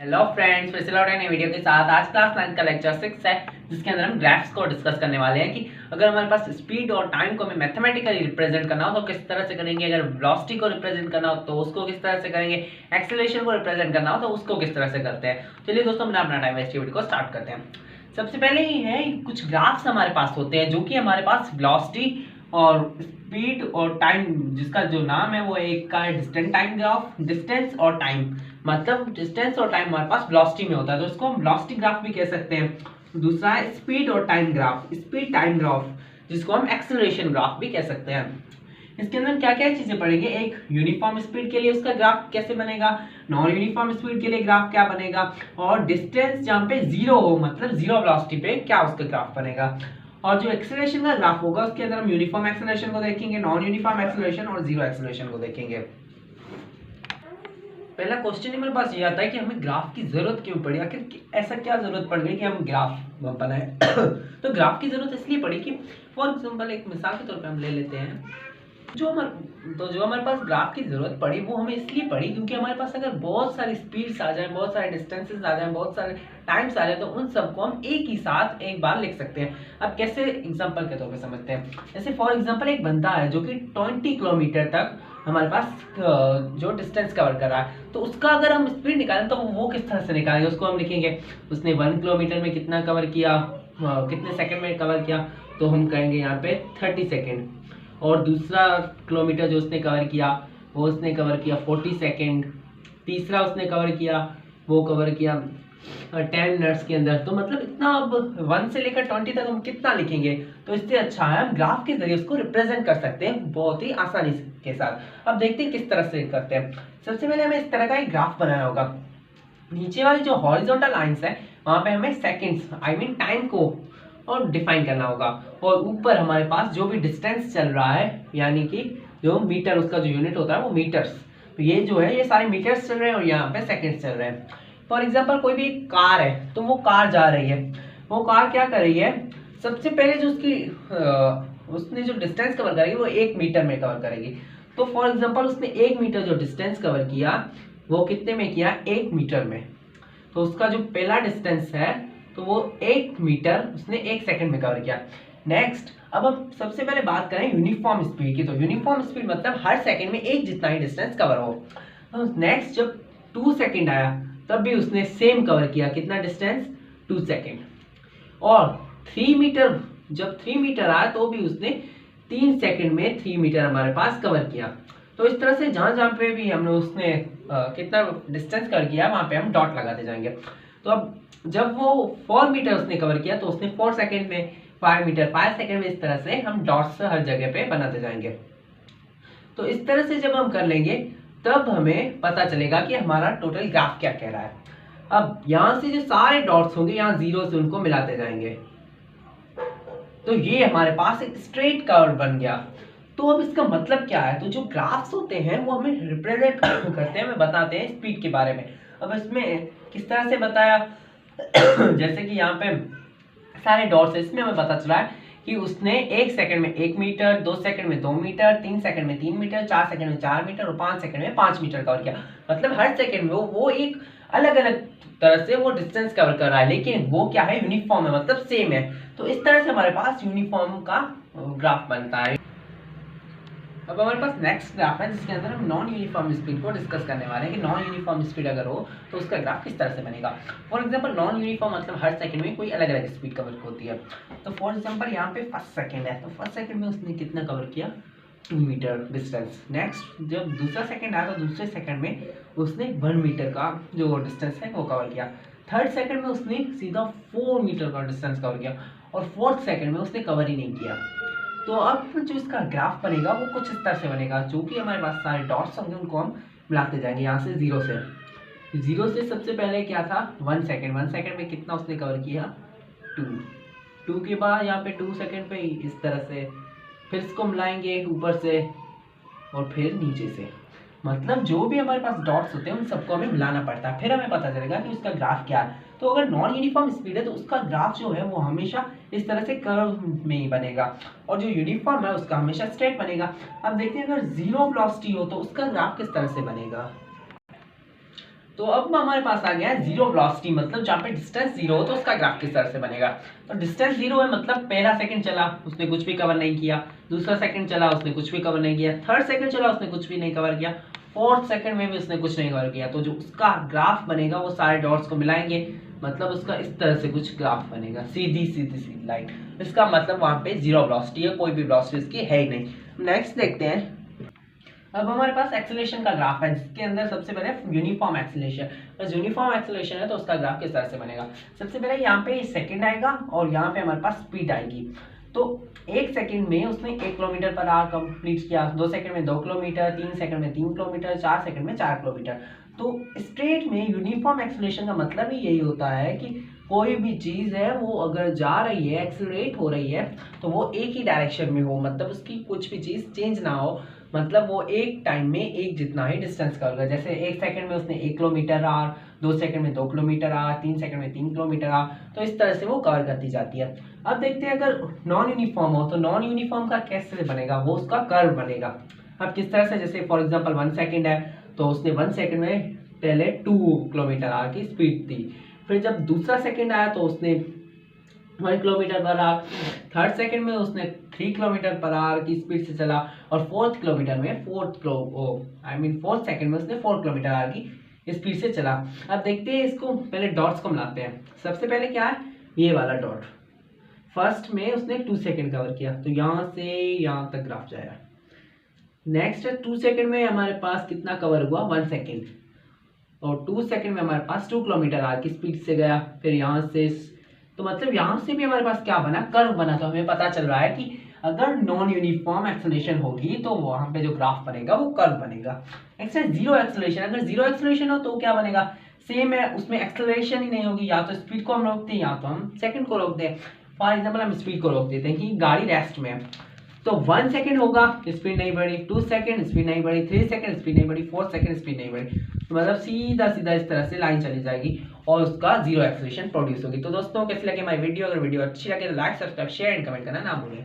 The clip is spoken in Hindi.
हेलो फ्रेंड्स, फिर से लौट आए नई वीडियो के साथ। आज क्लास 9 का लेक्चर 6 है, जिसके अंदर हम ग्राफ्स को डिस्कस करने वाले हैं कि अगर हमारे पास स्पीड और टाइम को हमें मैथमेटिकली रिप्रेजेंट करना हो तो किस तरह से करेंगे, अगर वेलोसिटी को रिप्रेजेंट करना हो तो उसको किस तरह से करेंगे, एक्सेलरेशन को रिप्रेजेंट करना हो तो उसको किस तरह से करते हैं। चलिए दोस्तों, बिना अपना टाइम वेस्ट वीडियो को स्टार्ट करते हैं। सबसे पहले ही है कुछ ग्राफ्स हमारे पास होते हैं जो कि हमारे पास वेलोसिटी और स्पीड और टाइम, जिसका जो नाम है वो एक का है डिस्टेंस टाइम ग्राफ। डिस्टेंस और टाइम मतलब डिस्टेंस और टाइम हमारे पास वेलोसिटी में होता है तो इसको हम वेलोसिटी ग्राफ भी कह सकते हैं। दूसरा है स्पीड और time graph, speed time graph, जिसको हम एक्सेलरेशन ग्राफ भी कह सकते हैं। इसके अंदर क्या क्या चीजें पड़ेंगे, एक यूनिफॉर्म स्पीड के लिए उसका ग्राफ कैसे बनेगा, नॉन यूनिफॉर्म स्पीड के लिए ग्राफ क्या बनेगा, और डिस्टेंस जहां पे जीरो हो मतलब जीरो वेलोसिटी पे क्या उसका ग्राफ बनेगा। और जो एक्सेलरेशन का ग्राफ होगा उसके अंदर हम यूनिफॉर्म एक्सेलरेशन को देखेंगे, नॉन यूनिफॉर्म एक्सेलरेशन और जीरो एक्सेलरेशन को देखेंगे। पहला क्वेश्चन ही मेरे पास ये आता है कि हमें ग्राफ की जरूरत क्यों पड़ी, आखिर ऐसा क्या जरूरत पड़ गई कि हम ग्राफ बनाए। तो ग्राफ की जरूरत इसलिए पड़ी कि फॉर एग्जांपल एक मिसाल के तौर पे हम ले लेते हैं, जो हमारे पास ग्राफ की जरूरत पड़ी वो हमें इसलिए पड़ी क्योंकि हमारे पास अगर बहुत सारी स्पीड्स आ जाए, बहुत सारे डिस्टेंसेस आ जाए, बहुत सारे टाइम्स आ जाए तो उन सबको हम एक ही साथ एक बार लिख सकते हैं। अब कैसे एग्जांपल के तौर पे समझते हैं, जैसे फॉर एग्जांपल एक बंदा है जो कि 20 किलोमीटर तक हमारे पास जो डिस्टेंस कवर कर रहा है, तो उसका अगर हम स्पीड निकालें तो वो किस तरह से निकालेंगे, उसको हम लिखेंगे उसने 1 किलोमीटर में कितना कवर किया, कितने सेकंड में कवर किया, तो हम कहेंगे यहाँ पे 30 सेकंड। और दूसरा किलोमीटर जो उसने कवर किया वो उसने कवर किया 40 सेकंड। तीसरा उसने कवर किया, वो कवर किया 10 मिनट्स के अंदर। तो मतलब इतना, अब 1 से लेकर 20 तक हम कितना लिखेंगे, तो इससे अच्छा है हम ग्राफ के जरिए उसको रिप्रेजेंट कर सकते हैं बहुत ही आसानी के साथ। अब देखते हैं किस तरह से करते हैं। सबसे पहले हमें इस तरह का एक ग्राफ बनाना होगा। नीचे वाली जो हॉरिजॉन्टल लाइंस है वहां पे हमें सेकंड्स आई मीन टाइम को और डिफाइन करना होगा, और ऊपर हमारे पास जो भी डिस्टेंस चल रहा है यानी कि जो मीटर, उसका जो यूनिट होता है वो मीटर्स, तो ये जो है ये सारे मीटर्स चल रहे हैं और यहाँ पे सेकंड्स चल रहे हैं। फॉर एग्जांपल कोई भी कार है तो वो कार जा रही है, वो कार क्या कर रही है, सबसे पहले जो उसने जो डिस्टेंस कवर करेगी वो 1 मीटर में कवर करेगी। तो फॉर एग्जांपल उसने 1 मीटर जो डिस्टेंस कवर किया वो कितने में किया, 1 मीटर में। तो उसका जो पहला डिस्टेंस है तो वो 1 मीटर उसने 1 सेकंड में कवर किया। नेक्स्ट, अब हम सबसे पहले बात करें यूनिफॉर्म स्पीड की, तो यूनिफॉर्म स्पीड मतलब हर सेकंड में एक जितना ही डिस्टेंस कवर हो। तो नेक्स्ट जब 2 सेकंड आया तब भी उसने सेम कवर किया, कितना डिस्टेंस, 2 सेकंड। और 3 मीटर, जब 3 मीटर आया तो भी उसने 3 सेकंड में 3 मीटर हमारे पास कवर किया। तो इस तरह से जहां जहां पे भी हमने उसने कितना डिस्टेंस कवर किया वहां पे हम डॉट लगाते जाएंगे। तो अब जब वो 4 मीटर उसने कवर किया तो उसने 4 सेकंड में, 5 मीटर 5 सेकंड में, इस तरह से हम डॉट्स हर जगह पे बनाते जाएंगे। तो इस तरह से जब हम कर लेंगे तब हमें पता चलेगा कि हमारा टोटल ग्राफ क्या कह रहा है। अब यहां से जो सारे डॉट्स होंगे यहाँ जीरो से उनको मिलाते जाएंगे, तो ये हमारे पास एक स्ट्रेट कर्व बन गया। तो अब इसका मतलब क्या है, तो जो ग्राफ्स होते हैं वो हमें रिप्रेजेंट करते हैं, हमें बताते हैं स्पीड के बारे में। अब इसमें किस तरह से बताया, जैसे कि यहाँ पे सारे डॉट्स है, इसमें हमें पता चला है कि उसने 1 सेकंड में 1 मीटर, 2 सेकंड में 2 मीटर, 3 सेकंड में 3 मीटर, 4 सेकंड में 4 मीटर और 5 सेकंड में 5 मीटर कवर किया। मतलब हर सेकंड में वो एक अलग अलग तरह से वो डिस्टेंस कवर कर रहा है, लेकिन वो क्या है, यूनिफॉर्म है, मतलब सेम है। तो इस तरह से हमारे पास यूनिफॉर्म का ग्राफ बनता है। अब हमारे पास नेक्स्ट ग्राफ है जिसके अंदर हम नॉन यूनिफॉर्म स्पीड को डिस्कस करने वाले हैं कि नॉन यूनिफॉर्म स्पीड अगर हो तो उसका ग्राफ किस तरह से बनेगा। फॉर एग्जांपल नॉन यूनिफॉर्म मतलब हर सेकंड में कोई अलग अलग स्पीड कवर होती है। तो फॉर एग्जांपल यहाँ पे फर्स्ट सेकंड है, तो फर्स्ट सेकंड में उसने कितना कवर किया, 2 मीटर डिस्टेंस। नेक्स्ट जब दूसरा सेकंड आया तो दूसरे सेकंड में उसने 1 मीटर का जो डिस्टेंस है वो कवर किया। थर्ड सेकंड में उसने सीधा 4 मीटर का डिस्टेंस कवर किया, और फोर्थ सेकंड में उसने कवर ही नहीं किया। तो अब जो इसका ग्राफ बनेगा वो कुछ इस तरह से बनेगा, जो कि हमारे पास सारे डॉट्स होंगे उनको हम मिलाते जाएंगे यहाँ से जीरो से सबसे पहले क्या था, 1 सेकंड, 1 सेकंड में कितना उसने कवर किया, 2 के बाद यहाँ पे 2 सेकंड पे इस तरह से, फिर इसको मिलाएंगे ऊपर से और फिर नीचे से। मतलब जो भी हमारे पास डॉट्स होते हैं उन सबको हमें मिलाना पड़ता है, फिर हमें पता चलेगा कि उसका ग्राफ क्या है। तो अगर नॉन यूनिफॉर्म स्पीड है तो उसका ग्राफ जो है वो हमेशा इस तरह से कर्व में ही बनेगा, और जो यूनिफॉर्म है उसका हमेशा स्ट्रेट बनेगा। अब देखते हैं अगर जीरो वेलोसिटी हो तो उसका ग्राफ किस तरह से बनेगा। तो अब हमारे पास आ गया है जीरो वेलोसिटी, मतलब जहाँ पे डिस्टेंस जीरो हो तो उसका ग्राफ किस तरह से बनेगा। तो डिस्टेंस जीरो है मतलब पहला सेकंड चला उसने कुछ भी कवर नहीं किया, दूसरा सेकंड चला उसने कुछ भी कवर नहीं किया, थर्ड सेकंड चला उसने कुछ भी नहीं कवर किया, फोर्थ सेकंड में भी उसने कुछ नहीं कवर किया। तो जो उसका ग्राफ बनेगा वो सारे डॉट्स को मिलाएंगे, मतलब उसका इस तरह से कुछ ग्राफ बनेगा, सीधी सीधी सी लाइन। इसका मतलब वहां पे जीरो वेलोसिटी है, कोई भी वेलोसिटी इसकी है ही नहीं। नेक्स्ट देखते हैं, अब हमारे पास एक्सेलरेशन का ग्राफ है जिसके अंदर सबसे पहले यूनिफॉर्म एक्सेलरेशन। बस यूनिफॉर्म एक्सेलरेशन है तो उसका ग्राफ किस तरह से बनेगा। सबसे पहले यहाँ पे सेकंड आएगा और यहाँ पे हमारे पास स्पीड आएगी। तो एक सेकंड में उसने 1 किलोमीटर पर आवर कंप्लीट किया, 2 सेकंड में 2 किलोमीटर, 3 सेकंड में 3 किलोमीटर, 4 सेकंड में 4 किलोमीटर। तो स्ट्रेट में यूनिफॉर्म एक्सेलरेशन का मतलब ही यही होता है कि कोई भी चीज़ है वो अगर जा रही है, एक्सेलरेट हो रही है, तो वो एक ही डायरेक्शन में हो, मतलब उसकी कुछ भी चीज़ चेंज ना हो, मतलब वो एक टाइम में एक जितना ही डिस्टेंस कवर कर। जैसे एक सेकंड में उसने 1 किलोमीटर आर, 2 सेकंड में 2 किलोमीटर आर, 3 सेकंड में 3 किलोमीटर आर, तो इस तरह से वो कवर करती जाती है। अब देखते हैं अगर नॉन यूनिफॉर्म हो तो नॉन यूनिफॉर्म का कैसे बनेगा, वो उसका कर्व बनेगा। अब किस तरह से, जैसे फॉर एग्जाम्पल 1 सेकेंड है तो उसने 1 सेकेंड में पहले 2 किलोमीटर आर की स्पीड थी, फिर जब दूसरा सेकेंड आया तो उसने 1 kilometre per hour, third second में उसने 3 किलोमीटर पर आवर की स्पीड से चला, और फोर्थ किलोमीटर में फोर्थ सेकंड में उसने 4 किलोमीटर आवर की स्पीड से चला। अब देखते हैं इसको, पहले डॉट्स को मिलाते हैं। सबसे पहले क्या है, ये वाला डॉट, फर्स्ट में उसने 2 सेकंड कवर किया तो यहाँ से यहाँ तक ग्राफ जाएगा। नेक्स्ट 2 सेकंड में हमारे पास कितना कवर हुआ, 1 सेकंड, और 2 सेकंड में हमारे पास 2 किलोमीटर आवर की स्पीड से गया, फिर यहाँ से, तो मतलब यहाँ से भी हमारे पास क्या बना, कर्व बना। तो हमें पता चल रहा है कि अगर नॉन यूनिफॉर्म एक्सेलरेशन होगी तो वहां पे जो ग्राफ बनेगा वो कर्व बनेगा। एक्सेल जीरो एक्सेलरेशन, अगर जीरो एक्सेलरेशन हो तो क्या बनेगा, सेम है, उसमें एक्सेलरेशन ही नहीं होगी, या तो स्पीड को हम रोकते हैं या तो हम सेकंड को रोक दें। फॉर एग्जाम्पल हम स्पीड को रोक देते हैं कि गाड़ी रेस्ट में है, तो 1 सेकंड होगा स्पीड नहीं बढ़ी, 2 सेकंड स्पीड नहीं बढ़ी, 3 सेकंड स्पीड नहीं बढ़ी, 4 सेकंड स्पीड नहीं बढ़ी, तो मतलब सीधा सीधा इस तरह से लाइन चली जाएगी और उसका जीरो एक्सेलरेशन प्रोड्यूस होगी। तो दोस्तों कैसी लगे हमारी वीडियो, अगर वीडियो अच्छी लगे तो like, subscribe, share and comment करना ना भूलें।